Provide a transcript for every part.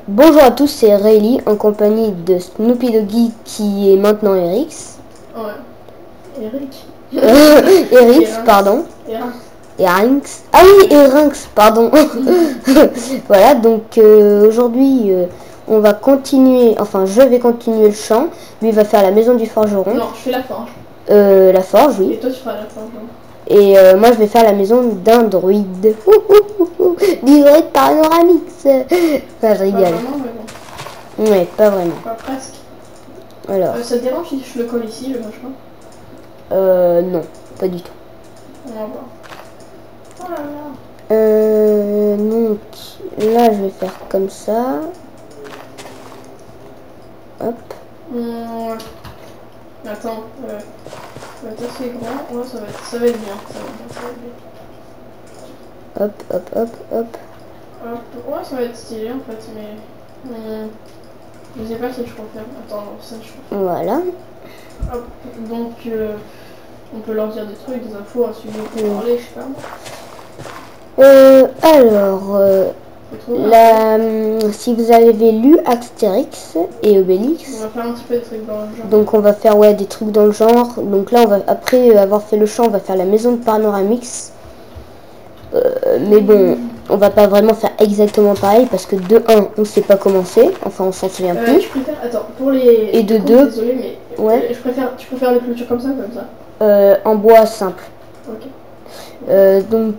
Bonjour à tous, c'est Rayleigh en compagnie de Snoopy Doggy qui est maintenant Erix. Ouais. Eric. Erix, pardon. Erinx. Ah oui, Erinx, pardon. Voilà, donc aujourd'hui on va continuer, enfin je vais continuer le chant. Lui va faire la maison du forgeron. Non, je fais la forge. La forge, oui. Et toi tu feras la forge. Donc. Et moi je vais faire la maison d'un druide. Du druide panoramix. Enfin, je rigole. Pas vraiment, mais bon. Ouais, pas vraiment. Pas presque. Alors. Ça te dérange si je le colle ici, le machin? Non, pas du tout. On va voir. Oh là là. Donc là je vais faire comme ça. Hop. Ouais. Attends. Toi c'est grand. Ouais, ça va être bien. Hop, hop, hop, hop. Ouais, ça va être stylé en fait, mais. Je sais pas si je préfère. Attends, ça je préfère. Voilà. Hop. Donc, on peut leur dire des trucs, des infos, un sujet pour parler, je sais pas. Si vous avez lu Astérix et Obélix, on va faire un petit peu des trucs dans le genre. Donc on va faire des trucs dans le genre. Donc là on va, après avoir fait le chant, on va faire la maison de Panoramix. Mais bon, on va pas vraiment faire exactement pareil parce que de 1 on sait pas commencer, enfin on s'en souvient plus. Je préfère, attends, pour les. Et de 2, désolé, mais ouais. Tu préfères les clôtures comme ça? En bois simple. Ok. Donc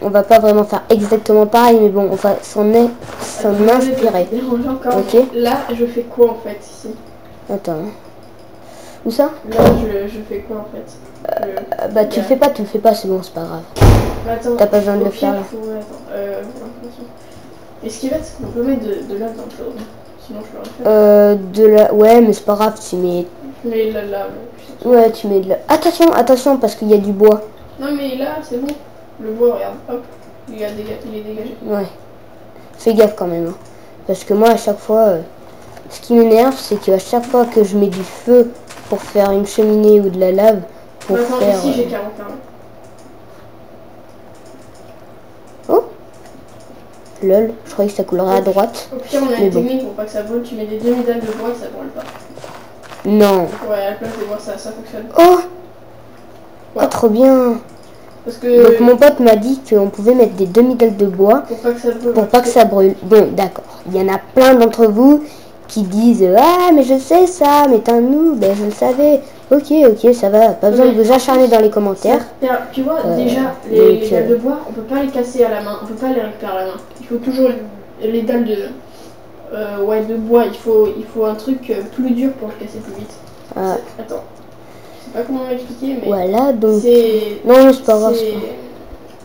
on va pas vraiment faire exactement pareil, mais bon, on va s'en inspirer. Ok. Là, je fais quoi en fait ici? Attends. Où ça? Là, je fais quoi en fait? Bah tu le fais pas, c'est bon, c'est pas grave. T'as pas besoin de le faire là. Est-ce qu'il va être qu'on peut mettre de l'œuf dans le chaudron? Sinon je peux rien faire. Ouais, mais c'est pas grave, tu mets. Mais là. Ouais, tu mets de la. Attention, parce qu'il y a du bois. Non mais là, c'est bon. Le bois, regarde, hop, il est dégagé. Ouais. Fais gaffe quand même. Hein. Parce que moi, à chaque fois, ce qui m'énerve, c'est qu'à chaque fois que je mets du feu pour faire une cheminée ou de la lave, pour faire. Ici, j'ai 41. Oh lol, je croyais que ça coulerait à droite. Au pire, on a une technique pour pas que ça brûle. Tu mets des demi-dalles de bois et ça brûle pas. Non. Ouais, à la place des bois, ça fonctionne. Oh ouais. Ah, trop bien. Parce que... Donc mon pote m'a dit qu'on pouvait mettre des demi-dalles de bois pour pas que ça brûle. Bon, d'accord. Il y en a plein d'entre vous qui disent « Ah, mais je sais ça, mais t'es un noob, ben je le savais. » Ok, ça va, pas besoin de vous acharner dans les commentaires. Tu vois, déjà, les dalles de bois, on peut pas les casser à la main, on peut pas les récupérer à la main. Il faut toujours les dalles de bois, il faut un truc plus dur pour le casser plus vite. Attends. Je sais pas comment l'expliquer, mais voilà, donc non, c'est pas grave.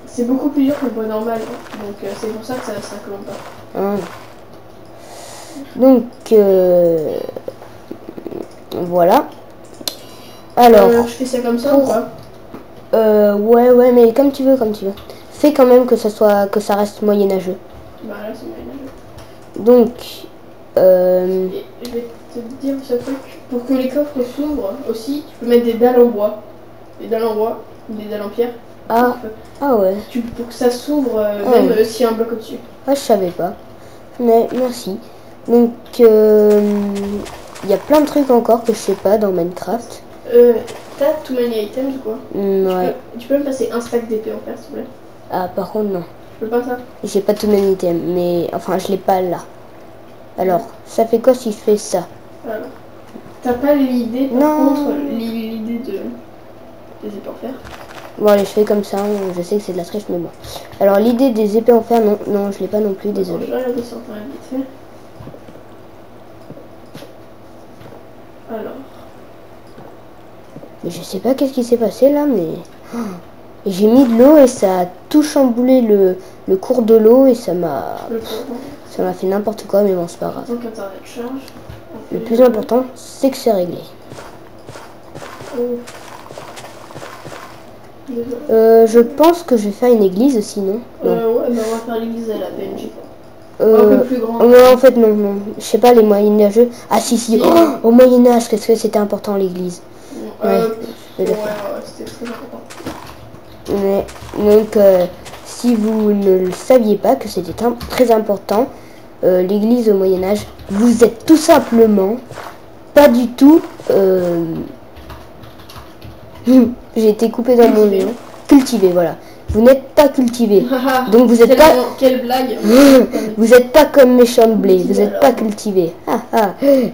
C'est beaucoup plus dur que le bois normal, donc c'est pour ça que ça colombe pas. Donc voilà. Alors, je fais ça comme ça ou pas? Ouais, mais comme tu veux. Fais quand même que ça reste moyenâgeux. Bah là c'est moyenâgeux. Donc je vais te dire ce truc. Pour que les coffres s'ouvrent aussi, tu peux mettre des dalles en bois. Des dalles en bois, des dalles en pierre. Ah ouais. Pour que ça s'ouvre même s'il y a un bloc au-dessus. Ah, je savais pas. Mais merci. Donc il y a plein de trucs encore que je sais pas dans Minecraft. T'as too many items ou quoi? Ouais. Tu peux me passer un stack d'épée en fer s'il te plaît? Ah par contre non. Je peux pas ça? J'ai pas too many items, mais enfin je l'ai pas là. Alors, ça fait quoi si je fais ça? Alors, t'as pas l'idée par contre, l'idée des épées en fer? Bon allez, je fais comme ça, je sais que c'est de la triche, mais bon. Alors l'idée des épées en fer, non, je l'ai pas non plus, désolé. Je vais regarder sur internet vite fait. Alors. Mais je sais pas qu'est-ce qui s'est passé là, mais... J'ai mis de l'eau et ça a tout chamboulé le cours de l'eau et ça m'a fait n'importe quoi, mais bon, c'est pas grave. Donc internet charge. Le plus important, c'est que c'est réglé. Je pense que je vais faire une église aussi, non? Ouais, bah on va faire l'église à la PNJ. Un peu plus grand. Non, en fait, non. Je sais pas, les moyenâgeux. Ah, si. Au Moyen-Âge, qu'est-ce que c'était important l'église? Ouais, c'était très important. Donc, si vous ne le saviez pas que c'était très important, l'église au Moyen-Âge. Vous êtes tout simplement pas du tout... J'ai été coupé dans mon lion. Cultivé, voilà. Vous n'êtes pas cultivé. Donc vous êtes pas... Quelle blague. Vous n'êtes pas comme méchant de blé. Vous n'êtes pas cultivé.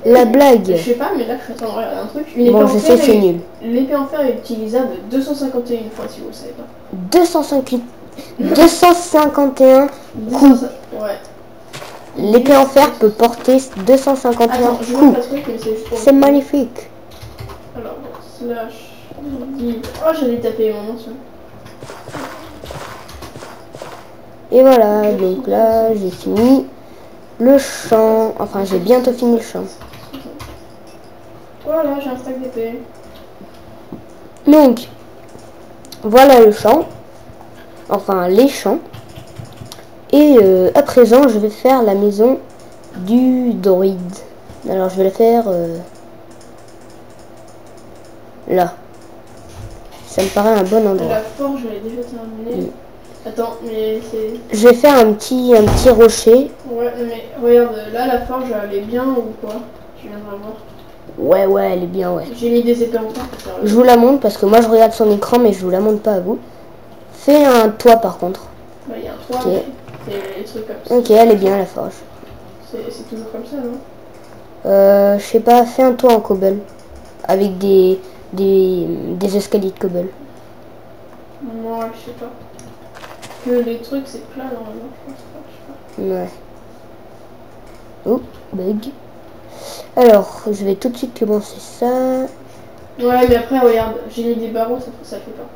La blague. Je sais pas, mais là je suis en train de regarder un truc. Bon, je sais, c'est nul. L'épée en fer est utilisable 251 fois si vous le savez pas. 251 coups. Ouais. L'épée en fer peut porter 251 Attends, je coups. C'est magnifique. Alors, slash... Oh, j'allais taper mon mention. Et voilà, donc là, j'ai fini le champ. Enfin, j'ai bientôt fini le champ. Voilà, j'ai un stack d'épée. Donc, voilà le champ. Enfin, les champs. Et à présent, je vais faire la maison du druide. Alors, je vais la faire là. Ça me paraît un bon endroit. La forge, je l'ai déjà terminée. Attends, mais c'est... Je vais faire un petit rocher. Ouais, mais regarde, là, la forge, elle est bien ou quoi? Tu viendras voir. Ouais, elle est bien, ouais. J'ai mis des épées en fer. Je vous la montre parce que moi, je regarde son écran, mais je vous la montre pas à vous. Fais un toit, par contre. Bah, il y a un toit, mais c'est les trucs comme ça. Ok, elle est bien, la forge. C'est toujours comme ça, non? Je sais pas, fais un toit en cobble. Avec des escaliers de cobble. Moi, je sais pas. Que les trucs, c'est plat, normalement, je pense pas. Ouais. Oh, bug. Alors, je vais tout de suite commencer ça. Ouais, mais après, regarde, j'ai mis des barreaux, ça fait pas.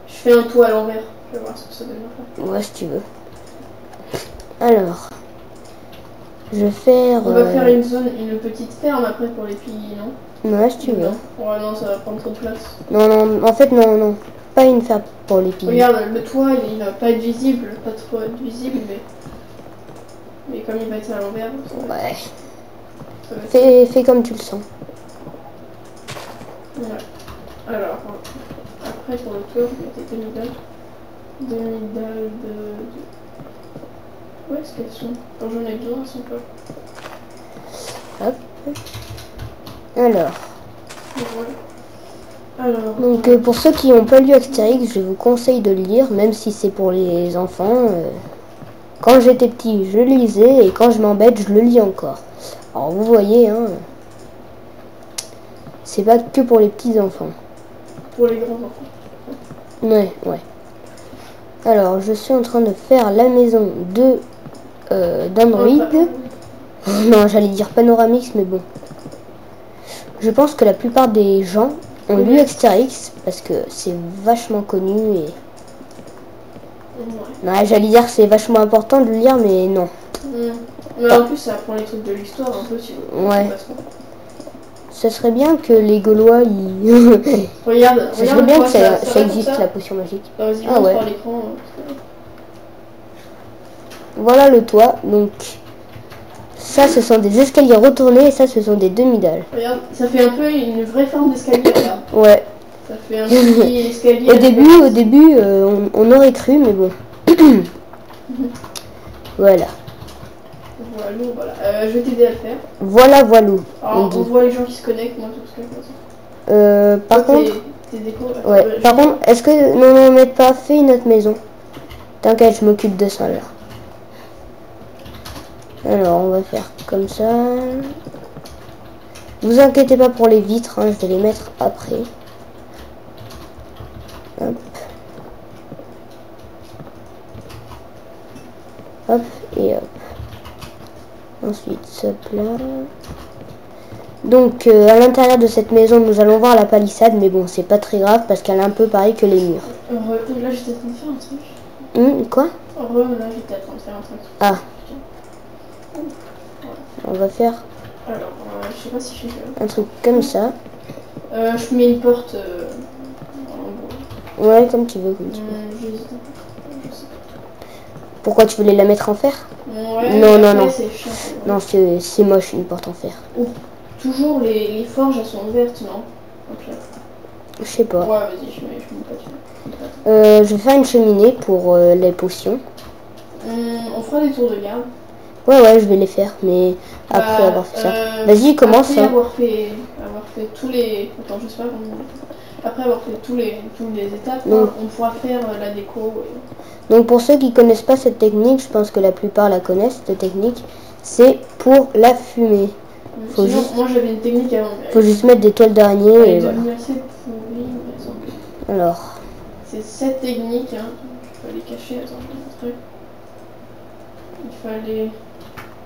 Je fais un toit à l'envers. Je vais voir ce que ça donne. Ouais, si tu veux. Alors, je vais faire... On va faire une petite ferme après pour les filles, non? Ouais, si tu veux. Ouais, non, ça va prendre trop de place. Non, en fait, non. Pas une ferme pour les filles. Regarde, le toit, il va pas être visible, pas trop être visible, mais comme il va être à l'envers... Ouais. Fais comme tu le sens. Ouais. Alors, après pour le tour, je vais mettre 2000 dalles. 2000 dalles de... Où est-ce qu'elles sont? Quand j'en ai besoin, elles sont pas. Hop. Alors. Voilà. Alors. Donc pour ceux qui n'ont pas lu Astérix, je vous conseille de le lire, même si c'est pour les enfants. Quand j'étais petit, je lisais, et quand je m'embête, je le lis encore. Alors vous voyez, hein, c'est pas que pour les petits enfants. Pour les grands enfants. Ouais. Alors je suis en train de faire la maison de d'Android. Non, j'allais dire Panoramix, mais bon. Je pense que la plupart des gens ont lu Astérix parce que c'est vachement connu et... Ouais, j'allais dire que c'est vachement important de le lire, mais non. Mais en plus, ça apprend les trucs de l'histoire un peu, si vous... Ouais. Ça serait bien que les Gaulois, ils... Regarde, ça serait bien que ça existe, la potion magique. Ah ouais. Voilà le toit, donc... Ça, ce sont des escaliers retournés, et ça, ce sont des demi-dalles. Regarde, ça fait un peu une vraie forme d'escalier, regarde. Ouais. Ça fait un petit escalier. Au début, on aurait cru, mais bon. Voilà. Voilà. Je vais t'aider à le faire. Voilà. Alors, on voit les gens qui se connectent, moi, tout ce que je pense. Par contre... Tes décos, ouais. Par contre, est-ce que... Non, mais pas fait une autre maison. T'inquiète, je m'occupe de ça, là. Alors, on va faire comme ça. Vous inquiétez pas pour les vitres, hein, je vais les mettre après. Hop. Hop et hop. Ensuite, ce plat. Donc, à l'intérieur de cette maison, nous allons voir la palissade, mais bon, c'est pas très grave parce qu'elle est un peu pareille que les murs. Là, j'étais en train de faire un truc. Quoi? Là, j'étais en train de faire un truc. Ah. On va faire... Alors, je sais pas si je fais un truc comme ça. Je mets une porte... Ouais, comme tu veux, Pourquoi tu voulais la mettre en fer? Ouais, non. Non, c'est moche une porte en fer. Toujours les forges, elles sont ouvertes, non? Je sais pas. Ouais, vas-y, je mets pas dessus. Je vais faire une cheminée pour les potions. On fera des tours de garde. Ouais, je vais les faire, mais après avoir fait ça. Vas-y, commence. Après avoir fait tous les... Attends, je sais pas comment... Après avoir fait toutes les étapes, Donc, on pourra faire la déco. Donc pour ceux qui connaissent pas cette technique, je pense que la plupart la connaissent, cette technique, c'est pour la fumée. Sinon, moi j'avais une technique avant. Faut juste mettre des toiles d'araignée et voilà. Alors. C'est cette technique, hein. Il fallait cacher, attends, je vais montrer. Il fallait...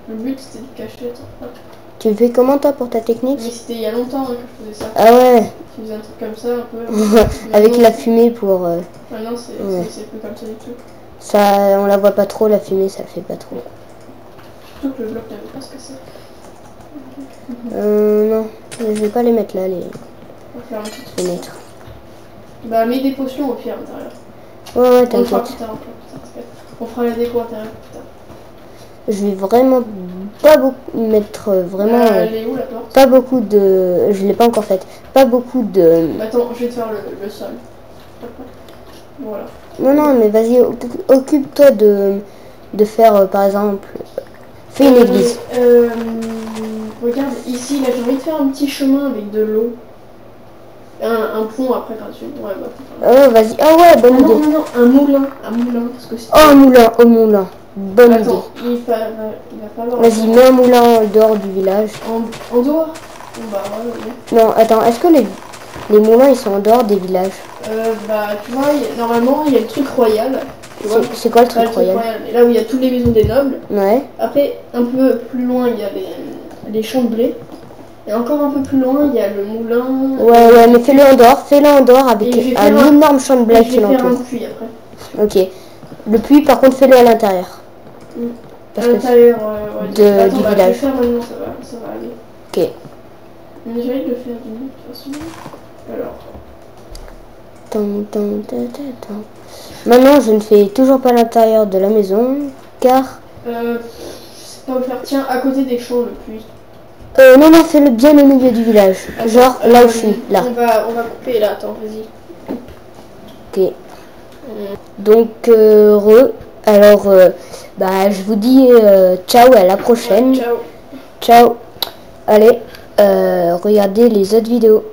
Le but c'était de cacher, attends. Tu fais comment toi pour ta technique? Mais c'était il y a longtemps hein, que je faisais ça. Ah ouais. Tu faisais un truc comme ça un peu. Avec la fumée pour... Ah non, c'est plus comme ça du tout. Ça, on la voit pas trop, la fumée, ça fait pas trop. Surtout que le bloc n'avait pas ce que c'est. Non, je vais pas les mettre là, les... On va faire un petit truc. Les mettre. Bah mets des potions au pire à l'intérieur. Ouais, t'inquiète. On fera la déco intérieure plus tard. Je vais vraiment pas beaucoup mettre vraiment elle est où la porte? pas beaucoup de... Je l'ai pas encore faite. Pas beaucoup de... Attends, je vais te faire le sol. Voilà. Non, mais vas-y, occupe-toi de faire, par exemple... Fais une église. Regarde, ici, là, j'ai envie de faire un petit chemin avec de l'eau. Un pont après gratuit. Ouais, bah. Oh, vas-y. Ah ouais, bonne idée. Non, un moulin. Parce que un moulin. Bonne idée. Il va falloir... Vas-y, mets un moulin en dehors du village. En dehors? Bah ouais. Non, attends, est-ce que les moulins, ils sont en dehors des villages? Bah, tu vois, normalement, il y a le truc royal. C'est quoi le truc royal? Et là où il y a toutes les maisons des nobles. Ouais. Après, un peu plus loin, il y a les champs de blé. Et encore un peu plus loin, il y a le moulin. Ouais, mais fais-le en dehors avec un énorme champ de blé qui l'entoure. Je vais faire un puits après. Ok. Le puits, par contre, fais-le à l'intérieur. À l'intérieur du village. Je vais faire maintenant, ça va aller. Ok. Mais j'allais le faire d'une autre façon. Alors. Maintenant, je ne fais toujours pas l'intérieur de la maison, car... Je sais pas où faire. Tiens, à côté des champs, le puits. Non, fais-le bien au milieu du village. Attends, genre là où je suis, là. On va couper là, attends, vas-y. Ok. Donc, alors, je vous dis ciao, à la prochaine. Ouais, ciao. Ciao. Allez, regardez les autres vidéos.